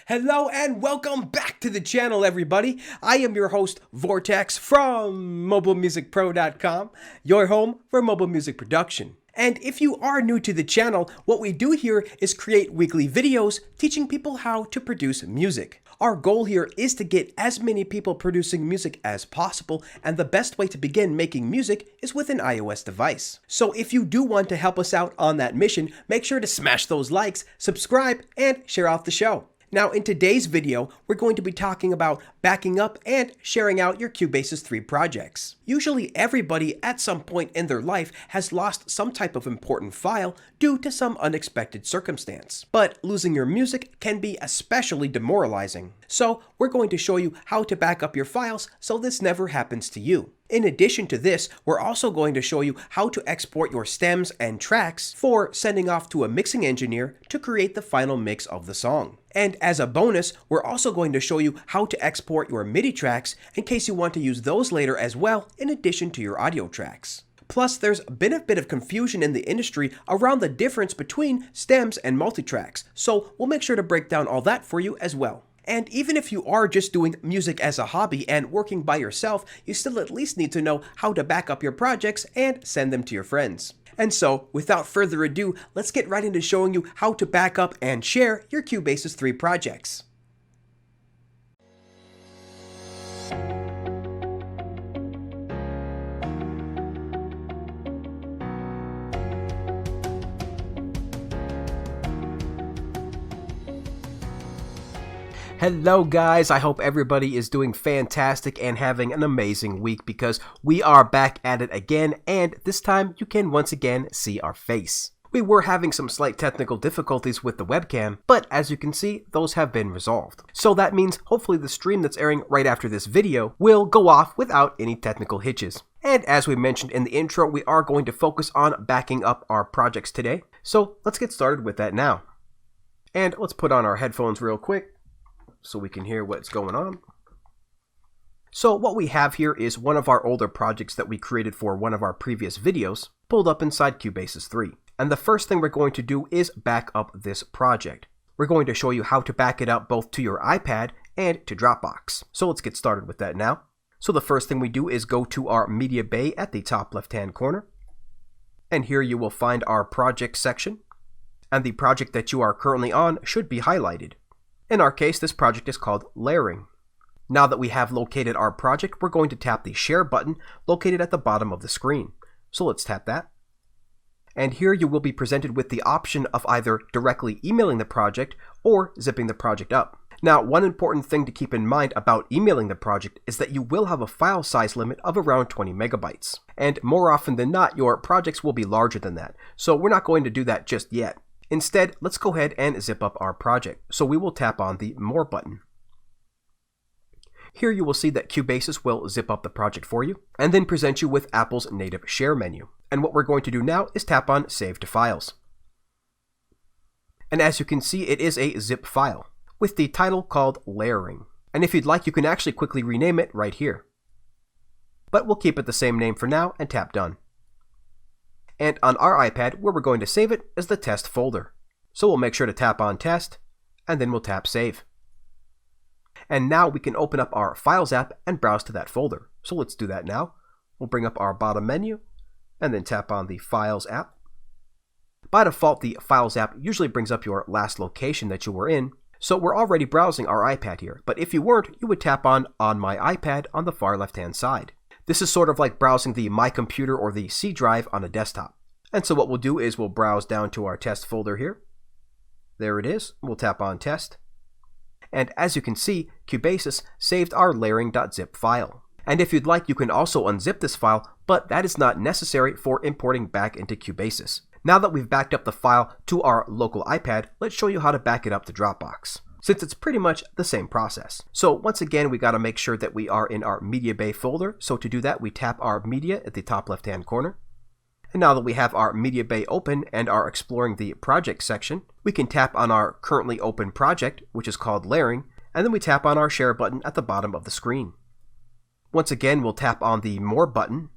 Hello and welcome back to the channel, everybody. I am your host, Vortex from MobileMusicPro.com, your home for mobile music production. And if you are new to the channel, what we do here is create weekly videos teaching people how to produce music. Our goal here is to get as many people producing music as possible, and the best way to begin making music is with an iOS device. So if you do want to help us out on that mission, make sure to smash those likes, subscribe, and share out the show. Now, in today's video, we're going to be talking about backing up and sharing out your Cubasis 3 projects. Usually everybody at some point in their life has lost some type of important file due to some unexpected circumstance. But losing your music can be especially demoralizing. So we're going to show you how to back up your files so this never happens to you. In addition to this, we're also going to show you how to export your stems and tracks for sending off to a mixing engineer to create the final mix of the song. And as a bonus, we're also going to show you how to export your Midi tracks in case you want to use those later as well, in addition to your audio tracks. Plus, there's been a bit of confusion in the industry around the difference between stems and multitracks, so we'll make sure to break down all that for you as well. And even if you are just doing music as a hobby and working by yourself, you still at least need to know how to back up your projects and send them to your friends. And so, without further ado, let's get right into showing you how to back up and share your Cubasis 3 projects. Hello guys, I hope everybody is doing fantastic and having an amazing week because we are back at it again, and this time you can once again see our face. We were having some slight technical difficulties with the webcam, but as you can see, those have been resolved. So that means hopefully the stream that's airing right after this video will go off without any technical hitches. And as we mentioned in the intro, we are going to focus on backing up our projects today. So let's get started with that now. And let's put on our headphones real quick so we can hear what's going on. So what we have here is one of our older projects that we created for one of our previous videos, pulled up inside Cubasis 3. And the first thing we're going to do is back up this project. We're going to show you how to back it up both to your iPad and to Dropbox. So let's get started with that now. So the first thing we do is go to our media bay at the top left-hand corner. And here you will find our project section. And the project that you are currently on should be highlighted. In our case, this project is called Layering. Now that we have located our project, we're going to tap the Share button located at the bottom of the screen. So let's tap that. And here you will be presented with the option of either directly emailing the project or zipping the project up. Now, one important thing to keep in mind about emailing the project is that you will have a file size limit of around 20 megabytes. And more often than not, your projects will be larger than that. So we're not going to do that just yet. Instead, let's go ahead and zip up our project. So we will tap on the More button. Here you will see that Cubasis will zip up the project for you and then present you with Apple's native share menu. And what we're going to do now is tap on Save to Files. And as you can see, it is a zip file with the title called Layering. And if you'd like, you can actually quickly rename it right here. But we'll keep it the same name for now and tap Done. And on our iPad, where we're going to save it is the test folder. So we'll make sure to tap on Test, and then we'll tap Save. And now we can open up our Files app and browse to that folder. So let's do that now. We'll bring up our bottom menu, and then tap on the Files app. By default, the Files app usually brings up your last location that you were in, so we're already browsing our iPad here. But if you weren't, you would tap on My iPad on the far left-hand side. This is sort of like browsing the My Computer or the C drive on a desktop. And so what we'll do is we'll browse down to our test folder here. There it is. We'll tap on Test. And as you can see, Cubasis saved our layering.zip file. And if you'd like, you can also unzip this file, but that is not necessary for importing back into Cubasis. Now that we've backed up the file to our local iPad, let's show you how to back it up to Dropbox, since it's pretty much the same process. So once again, we got to make sure that we are in our Media Bay folder. So to do that, we tap our Media at the top left-hand corner. And now that we have our Media Bay open and are exploring the project section, we can tap on our currently open project, which is called Layering, and then we tap on our Share button at the bottom of the screen. Once again, we'll tap on the More button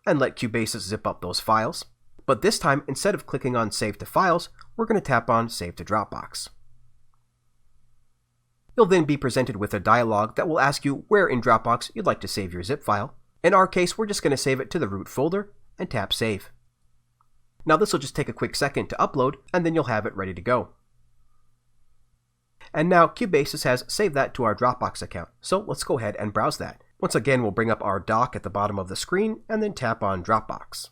and let Cubasis zip up those files. But this time, instead of clicking on Save to Files, we're going to tap on Save to Dropbox. You'll then be presented with a dialog that will ask you where in Dropbox you'd like to save your zip file. In our case, we're just going to save it to the root folder and tap Save. Now this will just take a quick second to upload, and then you'll have it ready to go. And now Cubasis has saved that to our Dropbox account, so let's go ahead and browse that. Once again, we'll bring up our dock at the bottom of the screen and then tap on Dropbox.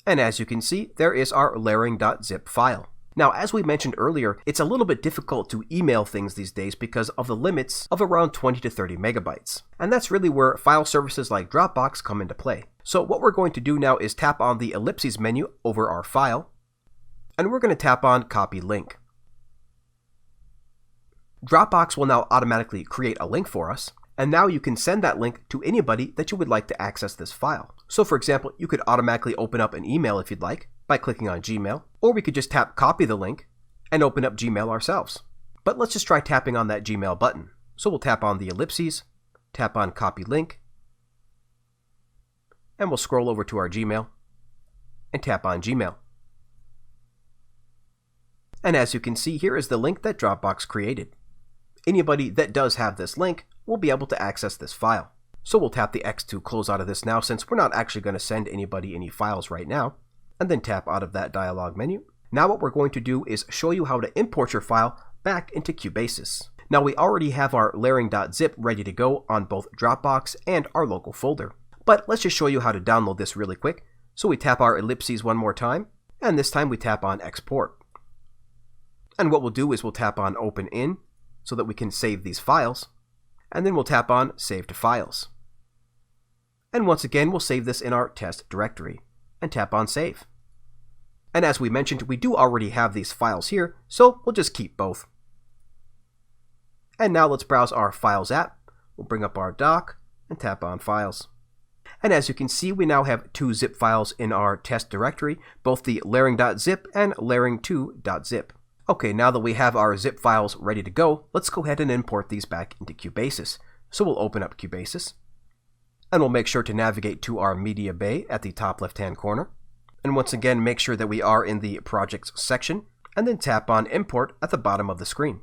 And as you can see, there is our layering.zip file. Now, as we mentioned earlier, it's a little bit difficult to email things these days because of the limits of around 20 to 30 megabytes. And that's really where file services like Dropbox come into play. So what we're going to do now is tap on the ellipses menu over our file, and we're going to tap on Copy Link. Dropbox will now automatically create a link for us, and now you can send that link to anybody that you would like to access this file. So for example, you could automatically open up an email if you'd like by clicking on Gmail, or we could just tap copy the link and open up Gmail ourselves. But let's just try tapping on that Gmail button. So we'll tap on the ellipses, tap on copy link, and we'll scroll over to our Gmail and tap on Gmail. And as you can see, here is the link that Dropbox created. Anybody that does have this link will be able to access this file. So we'll tap the X to close out of this now, since we're not actually going to send anybody any files right now, and then tap out of that dialog menu. Now what we're going to do is show you how to import your file back into Cubasis. Now we already have our layering.zip ready to go on both Dropbox and our local folder. But let's just show you how to download this really quick. So we tap our ellipses one more time, and this time we tap on Export. And what we'll do is we'll tap on Open In so that we can save these files, and then we'll tap on Save to Files. And once again, we'll save this in our test directory and tap on Save. And as we mentioned, we do already have these files here, so we'll just keep both. And now let's browse our Files app. We'll bring up our dock and tap on Files. And as you can see, we now have two zip files in our test directory, both the layering.zip and layering2.zip. Okay, now that we have our zip files ready to go, let's go ahead and import these back into Cubasis. So we'll open up Cubasis, and we'll make sure to navigate to our media bay at the top left-hand corner. And once again, make sure that we are in the Projects section, and then tap on Import at the bottom of the screen.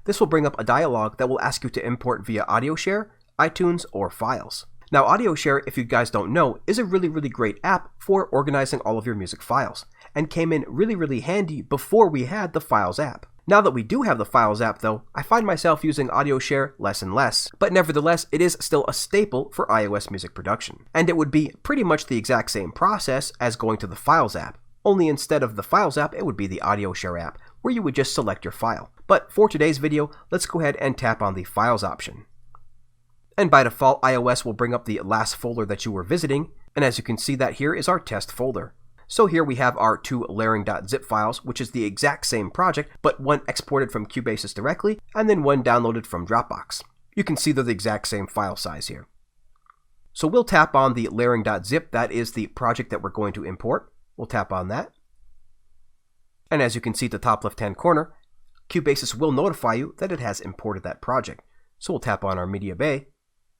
This will bring up a dialog that will ask you to import via AudioShare, iTunes, or Files. Now, AudioShare, if you guys don't know, is a really great app for organizing all of your music files, and came in really handy before we had the Files app. Now that we do have the Files app though, I find myself using AudioShare less and less, but nevertheless, it is still a staple for iOS music production. And it would be pretty much the exact same process as going to the Files app, only instead of the Files app, it would be the AudioShare app, where you would just select your file. But for today's video, let's go ahead and tap on the Files option. And by default, iOS will bring up the last folder that you were visiting, and as you can see, that here is our test folder. So here we have our two layering.zip files, which is the exact same project, but one exported from Cubasis directly, and then one downloaded from Dropbox. You can see they're the exact same file size here. So we'll tap on the layering.zip, that is the project that we're going to import. We'll tap on that. And as you can see at the top left-hand corner, Cubasis will notify you that it has imported that project. So we'll tap on our media bay,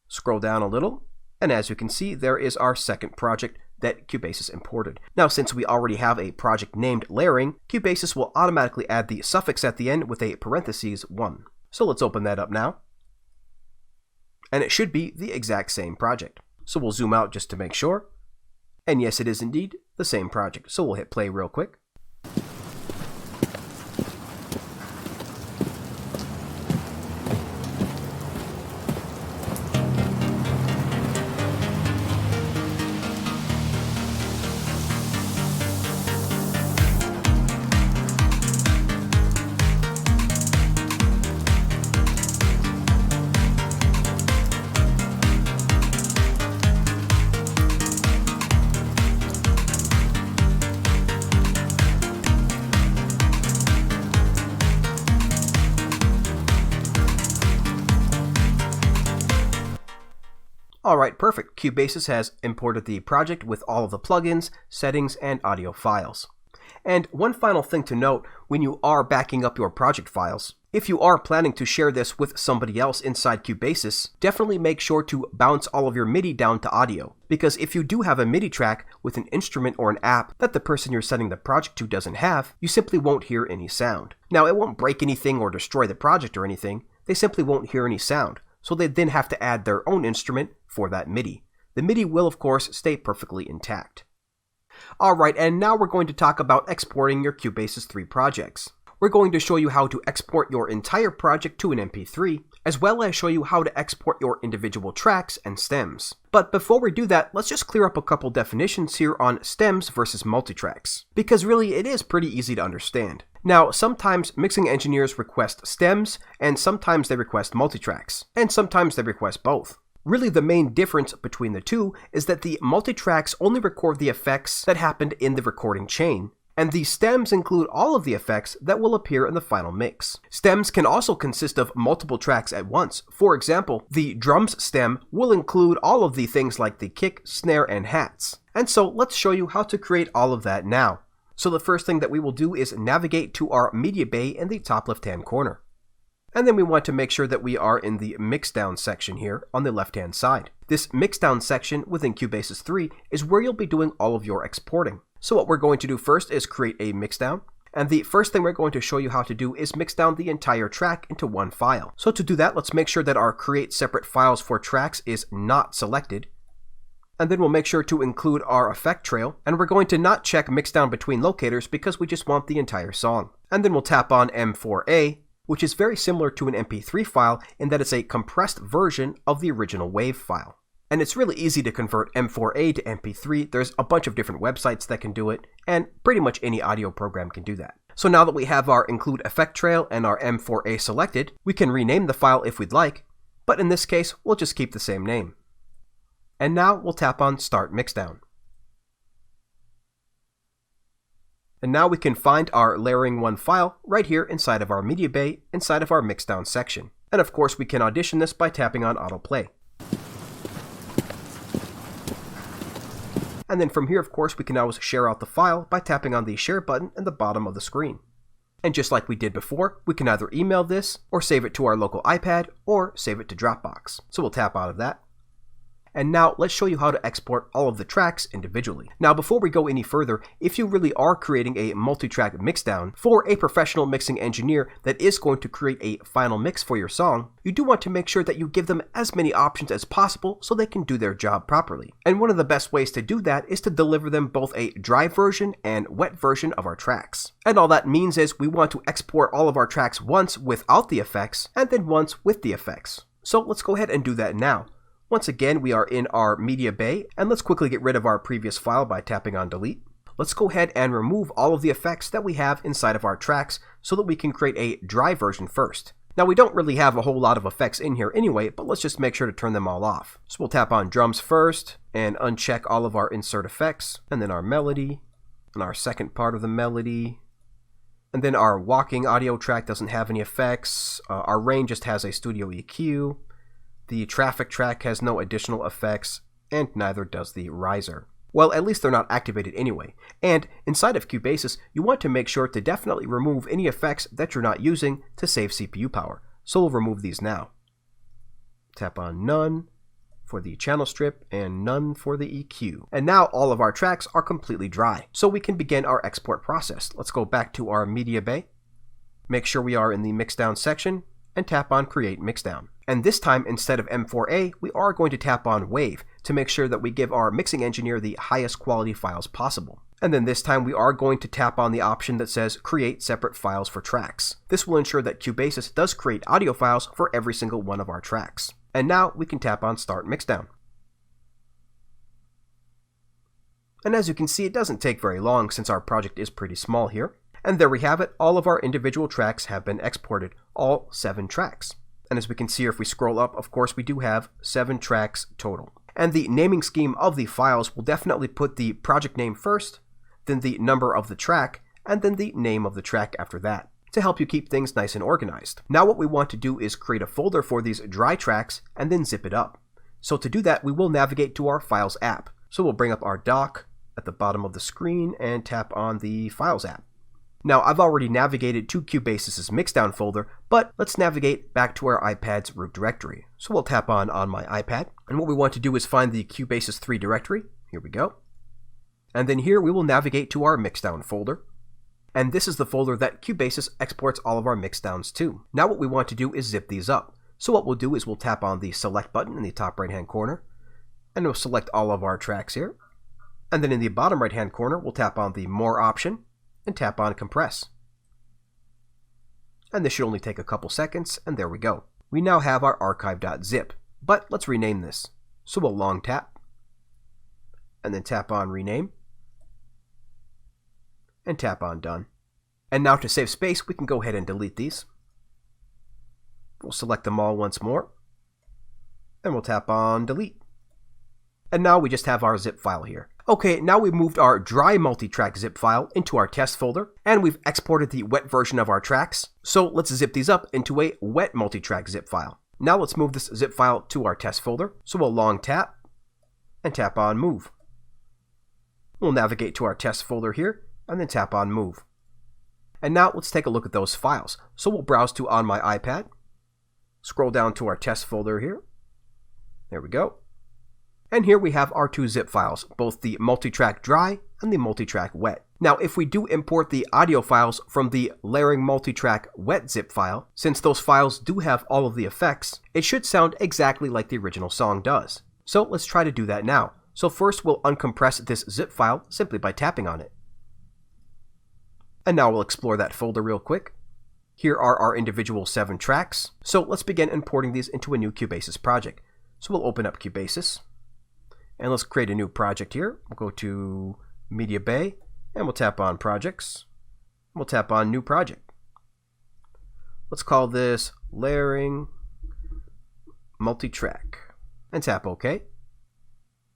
scroll down a little, and as you can see, there is our second project that Cubasis imported. Now, since we already have a project named layering, Cubasis will automatically add the suffix at the end with a parentheses 1. So let's open that up now. And it should be the exact same project. So we'll zoom out just to make sure. And yes, it is indeed the same project. So we'll hit play real quick. Alright, perfect. Cubasis has imported the project with all of the plugins, settings, and audio files. And one final thing to note when you are backing up your project files, if you are planning to share this with somebody else inside Cubasis, definitely make sure to bounce all of your MIDI down to audio. Because if you do have a MIDI track with an instrument or an app that the person you're sending the project to doesn't have, you simply won't hear any sound. Now, it won't break anything or destroy the project or anything, they simply won't hear any sound. So they then have to add their own instrument for that MIDI. The MIDI will, of course, stay perfectly intact. Alright, and now we're going to talk about exporting your Cubasis 3 projects. We're going to show you how to export your entire project to an MP3, as well as show you how to export your individual tracks and stems. But before we do that, let's just clear up a couple definitions here on stems versus multitracks, because really it is pretty easy to understand. Now, sometimes mixing engineers request stems, and sometimes they request multitracks, and sometimes they request both. Really, the main difference between the two is that the multitracks only record the effects that happened in the recording chain, and the stems include all of the effects that will appear in the final mix. Stems can also consist of multiple tracks at once. For example, the drums stem will include all of the things like the kick, snare, and hats. And so let's show you how to create all of that now. So the first thing that we will do is navigate to our media bay in the top left-hand corner. And then we want to make sure that we are in the Mixdown section here on the left-hand side. This Mixdown section within Cubasis 3 is where you'll be doing all of your exporting. So what we're going to do first is create a Mixdown. And the first thing we're going to show you how to do is mix down the entire track into one file. So to do that, let's make sure that our Create Separate Files for Tracks is not selected. And then we'll make sure to include our effect trail. And we're going to not check Mixdown between locators because we just want the entire song. And then we'll tap on M4A, which is very similar to an MP3 file in that it's a compressed version of the original WAV file. And it's really easy to convert M4A to MP3. There's a bunch of different websites that can do it, and pretty much any audio program can do that. So now that we have our include effect trail and our M4A selected, we can rename the file if we'd like, but in this case, we'll just keep the same name. And now we'll tap on Start Mixdown. And now we can find our Layering 1 file right here inside of our media bay, inside of our Mixdown section. And of course, we can audition this by tapping on Autoplay. And then from here, of course, we can always share out the file by tapping on the Share button in the bottom of the screen. And just like we did before, we can either email this, or save it to our local iPad, or save it to Dropbox. So we'll tap out of that. And now let's show you how to export all of the tracks individually. Now before we go any further, if you really are creating a multi-track mixdown for a professional mixing engineer that is going to create a final mix for your song, you do want to make sure that you give them as many options as possible so they can do their job properly. And one of the best ways to do that is to deliver them both a dry version and wet version of our tracks. And all that means is we want to export all of our tracks once without the effects and then once with the effects. So let's go ahead and do that now. Once again, we are in our media bay, and let's quickly get rid of our previous file by tapping on delete. Let's go ahead and remove all of the effects that we have inside of our tracks so that we can create a dry version first. Now we don't really have a whole lot of effects in here anyway, but let's just make sure to turn them all off. So we'll tap on drums first and uncheck all of our insert effects, and then our melody, and our second part of the melody. And then our walking audio track doesn't have any effects. Our rain just has a studio EQ. The traffic track has no additional effects, and neither does the riser. Well, at least they're not activated anyway. And inside of Cubasis, you want to make sure to definitely remove any effects that you're not using to save CPU power. So we'll remove these now. Tap on None for the channel strip and None for the EQ. And now all of our tracks are completely dry. So we can begin our export process. Let's go back to our media bay. Make sure we are in the Mixdown section and tap on Create Mixdown. And this time, instead of M4A, we are going to tap on WAV to make sure that we give our mixing engineer the highest quality files possible. And then this time we are going to tap on the option that says Create Separate Files for Tracks. This will ensure that Cubasis does create audio files for every single one of our tracks. And now we can tap on Start Mixdown. And as you can see, it doesn't take very long since our project is pretty small here. And there we have it, all of our individual tracks have been exported, all 7 tracks. And as we can see here, if we scroll up, of course we do have 7 tracks total. And the naming scheme of the files will definitely put the project name first, then the number of the track, and then the name of the track after that, to help you keep things nice and organized. Now what we want to do is create a folder for these dry tracks and then zip it up. So to do that, we will navigate to our Files app. So we'll bring up our dock, at the bottom of the screen and tap on the Files app. Now, I've already navigated to Cubasis' Mixdown folder, but let's navigate back to our iPad's root directory. So we'll tap on my iPad, and what we want to do is find the Cubasis 3 directory. Here we go. And then here we will navigate to our Mixdown folder. And this is the folder that Cubasis exports all of our mixdowns to. Now what we want to do is zip these up. So what we'll do is we'll tap on the Select button in the top right hand corner, and we'll select all of our tracks here. And then in the bottom right hand corner, we'll tap on the More option and tap on Compress. And this should only take a couple seconds, and there we go. We now have our archive.zip, but let's rename this. So we'll long tap, and then tap on Rename, and tap on Done. And now to save space, we can go ahead and delete these. We'll select them all once more, and we'll tap on Delete. And now we just have our zip file here. Okay, now we've moved our dry multitrack zip file into our test folder, and we've exported the wet version of our tracks. So let's zip these up into a wet multitrack zip file. Now let's move this zip file to our test folder. So we'll long tap and tap on Move. We'll navigate to our test folder here and then tap on Move. And now let's take a look at those files. So we'll browse to On My iPad, scroll down to our test folder here. There we go. And here we have our two zip files, both the multitrack dry and the multitrack wet. Now, if we do import the audio files from the layering multitrack wet zip file, since those files do have all of the effects, it should sound exactly like the original song does. So let's try to do that now. So first we'll uncompress this zip file simply by tapping on it. And now we'll explore that folder real quick. Here are our individual 7 tracks. So let's begin importing these into a new Cubasis project. So we'll open up Cubasis. And let's create a new project here. We'll go to Media Bay, and we'll tap on Projects. We'll tap on New Project. Let's call this Layering Multitrack, and tap OK.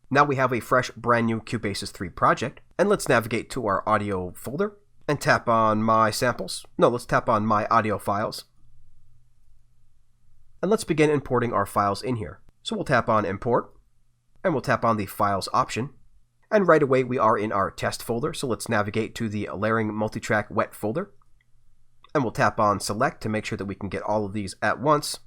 Now we have a fresh, brand new Cubasis 3 project, and let's navigate to our audio folder, and tap on My Samples. No, let's tap on My Audio Files. And let's begin importing our files in here. So we'll tap on Import, and we'll tap on the Files option. And right away we are in our test folder, so let's navigate to the Layering Multitrack Wet folder. And we'll tap on Select to make sure that we can get all of these at once.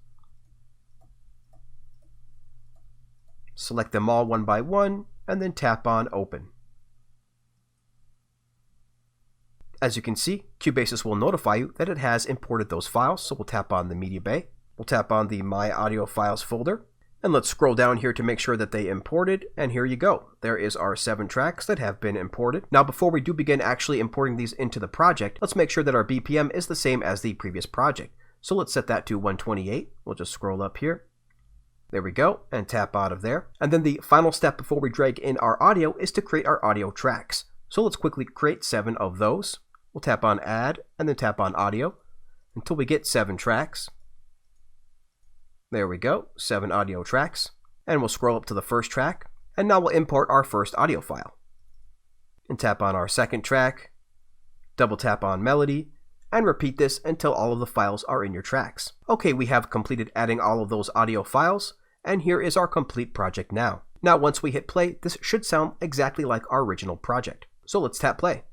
Select them all one by one, and then tap on Open. As you can see, Cubasis will notify you that it has imported those files, so we'll tap on the Media Bay. We'll tap on the My Audio Files folder. And let's scroll down here to make sure that they imported, and here you go. There is our 7 tracks that have been imported. Now before we do begin actually importing these into the project, let's make sure that our BPM is the same as the previous project. So let's set that to 128. We'll just scroll up here. There we go, and tap out of there. And then the final step before we drag in our audio is to create our audio tracks. So let's quickly create 7 of those. We'll tap on Add, and then tap on Audio, until we get 7 tracks. There we go, 7 audio tracks. And we'll scroll up to the first track, and now we'll import our first audio file. And tap on our second track, double tap on Melody, and repeat this until all of the files are in your tracks. Okay, we have completed adding all of those audio files, and here is our complete project now. Now once we hit play, this should sound exactly like our original project. So let's tap play.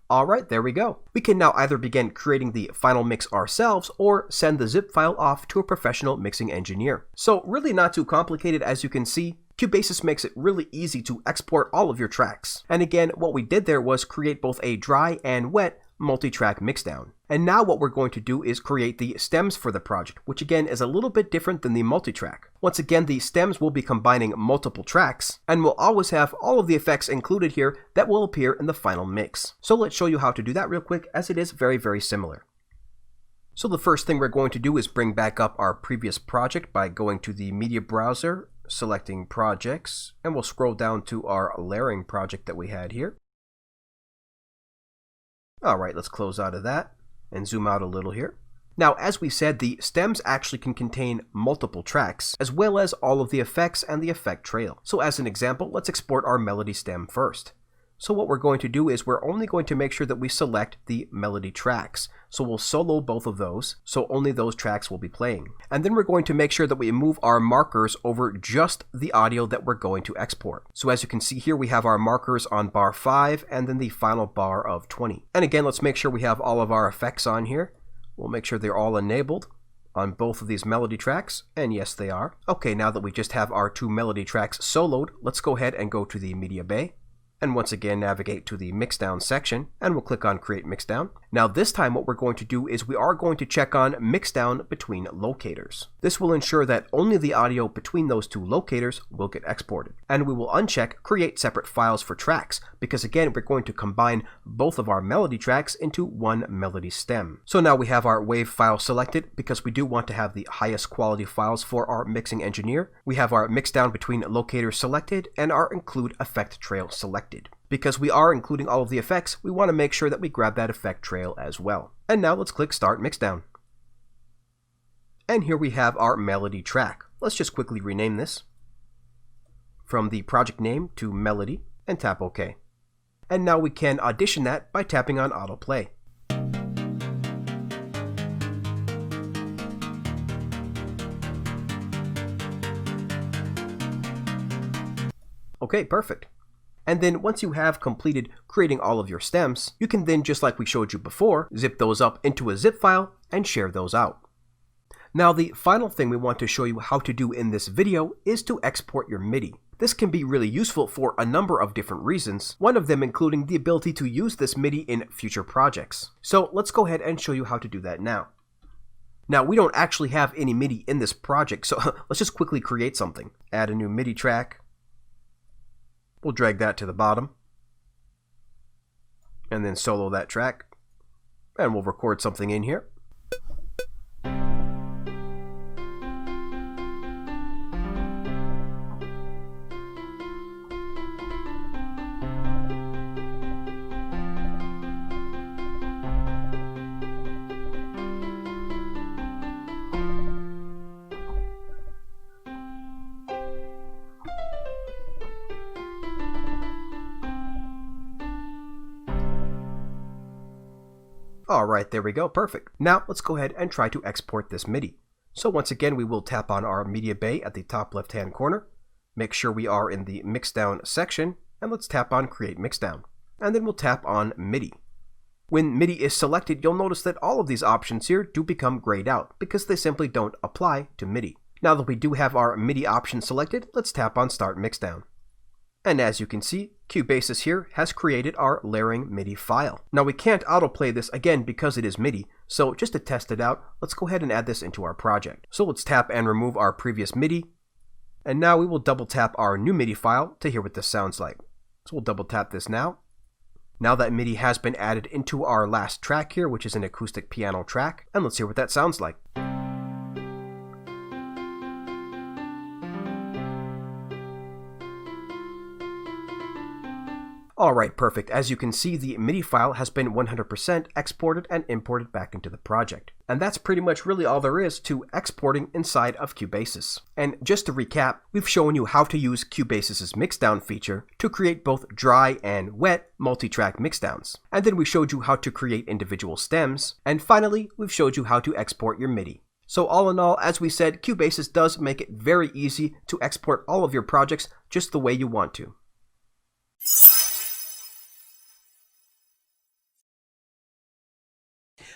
Alright, there we go. We can now either begin creating the final mix ourselves or send the zip file off to a professional mixing engineer. So really not too complicated, as you can see. Cubasis makes it really easy to export all of your tracks. And again, what we did there was create both a dry and wet multi-track mixdown. And now what we're going to do is create the stems for the project, which again is a little bit different than the multi-track. Once again, the stems will be combining multiple tracks, and we'll always have all of the effects included here that will appear in the final mix. So let's show you how to do that real quick, as it is very, very similar. So the first thing we're going to do is bring back up our previous project by going to the media browser, selecting projects, and we'll scroll down to our layering project that we had here. Alright, let's close out of that and zoom out a little here. Now, as we said, the stems actually can contain multiple tracks, as well as all of the effects and the effect trail. So as an example, let's export our melody stem first. So what we're going to do is we're only going to make sure that we select the melody tracks. So we'll solo both of those, so only those tracks will be playing. And then we're going to make sure that we move our markers over just the audio that we're going to export. So as you can see here, we have our markers on bar 5 and then the final bar of 20. And again, let's make sure we have all of our effects on here. We'll make sure they're all enabled on both of these melody tracks, and yes, they are. Okay, now that we just have our 2 melody tracks soloed, let's go ahead and go to the media bay. And once again, navigate to the Mixdown section, and we'll click on Create Mixdown. Now this time what we're going to do is we are going to check on Mixdown between locators. This will ensure that only the audio between those 2 locators will get exported. And we will uncheck Create Separate Files for Tracks, because again, we're going to combine both of our melody tracks into one melody stem. So now we have our WAV file selected, because we do want to have the highest quality files for our mixing engineer. We have our Mixdown between locators selected, and our Include Effect Trail selected. Because we are including all of the effects, we want to make sure that we grab that effect trail as well. And now let's click Start Mixdown. And here we have our melody track. Let's just quickly rename this from the project name to Melody and tap OK. And now we can audition that by tapping on Autoplay. Okay, perfect. And then once you have completed creating all of your stems, you can then, just like we showed you before, zip those up into a zip file and share those out. Now the final thing we want to show you how to do in this video is to export your Midi. This can be really useful for a number of different reasons, one of them including the ability to use this Midi in future projects. So let's go ahead and show you how to do that now. Now we don't actually have any Midi in this project, so let's just quickly create something. Add a new Midi track. We'll drag that to the bottom, and then solo that track, and we'll record something in here. Alright, there we go, perfect. Now let's go ahead and try to export this Midi. So once again, we will tap on our media bay at the top left hand corner, make sure we are in the Mixdown section, and let's tap on Create Mixdown. And then we'll tap on Midi. When Midi is selected, you'll notice that all of these options here do become grayed out because they simply don't apply to Midi. Now that we do have our Midi option selected, let's tap on Start Mixdown. And as you can see, Cubasis here has created our layering Midi file. Now we can't autoplay this again because it is Midi, so just to test it out, let's go ahead and add this into our project. So let's tap and remove our previous Midi, and now we will double tap our new Midi file to hear what this sounds like. So we'll double tap this now. Now that Midi has been added into our last track here, which is an acoustic piano track, and let's hear what that sounds like. Alright, perfect. As you can see, the Midi file has been 100% exported and imported back into the project. And that's pretty much really all there is to exporting inside of Cubasis. And just to recap, we've shown you how to use Cubasis's Mixdown feature to create both dry and wet multi-track mixdowns. And then we showed you how to create individual stems. And finally, we've showed you how to export your Midi. So all in all, as we said, Cubasis does make it very easy to export all of your projects just the way you want to.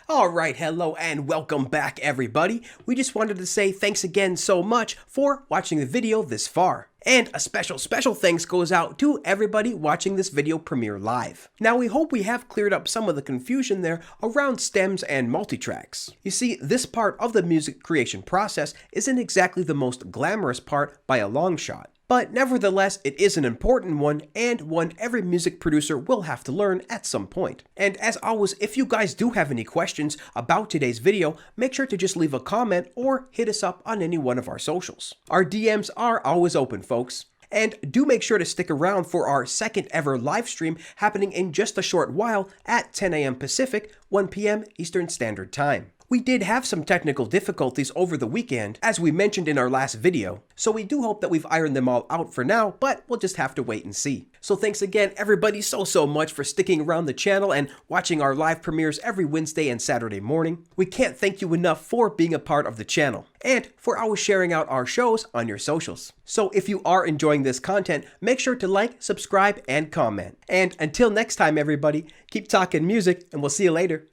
Alright, hello and welcome back everybody. We just wanted to say thanks again so much for watching the video this far. And a special thanks goes out to everybody watching this video premiere live. Now we hope we have cleared up some of the confusion there around stems and multitracks. You see, this part of the music creation process isn't exactly the most glamorous part by a long shot. But nevertheless, it is an important one and one every music producer will have to learn at some point. And as always, if you guys do have any questions about today's video, make sure to just leave a comment or hit us up on any one of our socials. Our DMs are always open, folks. And do make sure to stick around for our second ever live stream happening in just a short while at 10 a.m. Pacific, 1 p.m. Eastern Standard Time. We did have some technical difficulties over the weekend, as we mentioned in our last video, so we do hope that we've ironed them all out for now, but we'll just have to wait and see. So thanks again everybody so much for sticking around the channel and watching our live premieres every Wednesday and Saturday morning. We can't thank you enough for being a part of the channel, and for always sharing out our shows on your socials. So if you are enjoying this content, make sure to like, subscribe, and comment. And until next time everybody, keep talking music, and we'll see you later.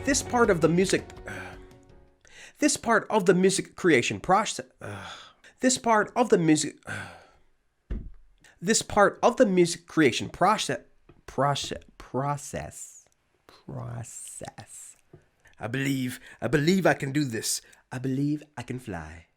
This part of the music creation process I believe I can do this. I believe I can fly.